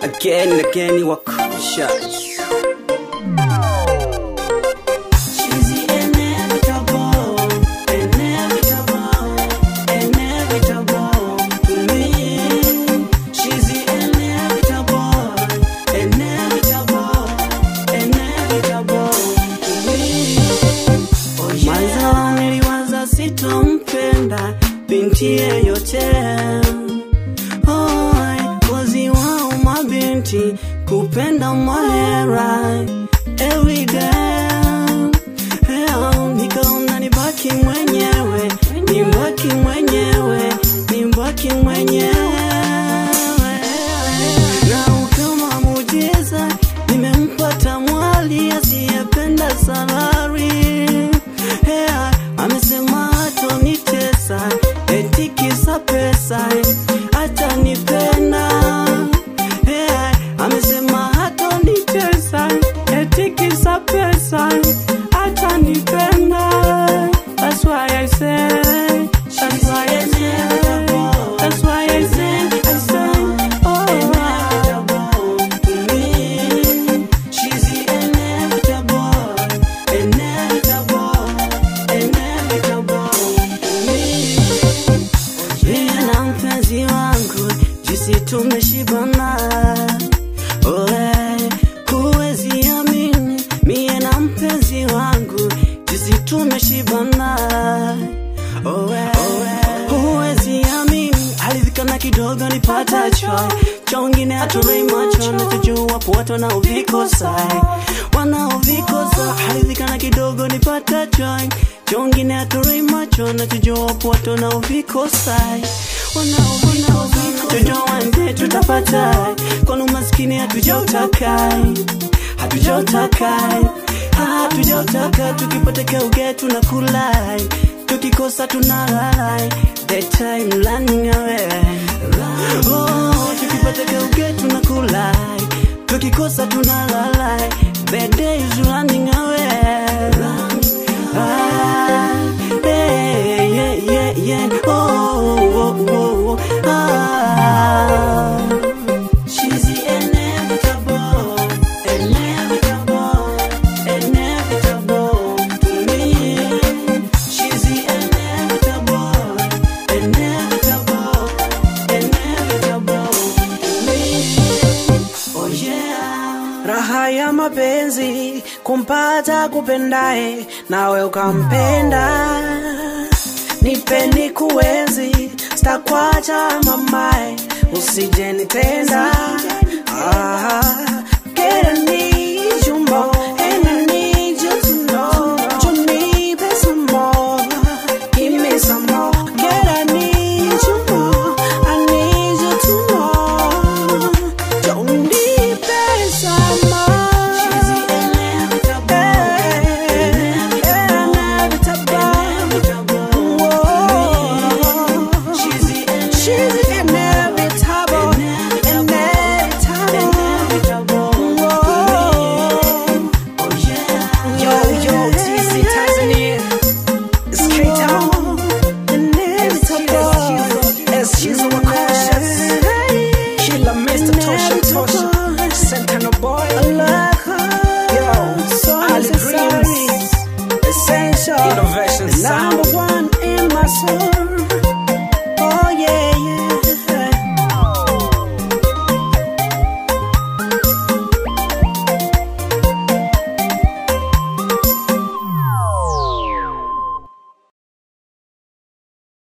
again and again wakusha. Binti yeyote kozi wao mabinti kupenda mahera every day. Nikaona nibaki mwenyewe, nibaki mwenyewe, nibaki mwenyewe. Na kama muujiza nimempata mwali asiyependa salari. Amesema hatonitesa eti kisa pesa, atanipenda. Amesema hatonitesa eti kisa pesa, atanipenda. That's why I say, that's why I say, that's why I say, oh, she's the inevitable, inevitable, inevitable. Mimi na mpenzi wangu jinsi tumeshibana, huwezi amini. Mimi na mpenzi wangu jinsi tumeshibana, huwezi amini. Alizikana kidogo nipata choy, chongine hatulei macho. Nachojua wapo watu wanaovikosa, wanaovikosa. Alizikana kidogo nipata choy, chongine hatulei macho. Nachojua wapo watu wanaovikosa, wanaovikosa. Nachojua nje tutapata, kwa umaskini hatujautaka, hatujautaka, hatujautaka. Tukipata kauge tunakula, tukikosa tunalala. The time running away. Tukipata kauge tunakula, tukikosa tunalala. The day is running away. Yeah, yeah, yeah. She's the inevitable, inevitable, inevitable to me. She's the inevitable, inevitable, inevitable to me. Oh yeah. Raha ya mapenzi kumpata kupendae nawe ukampenda. Nipeni kuenzi stakwacha mamae, usije nitenda. Get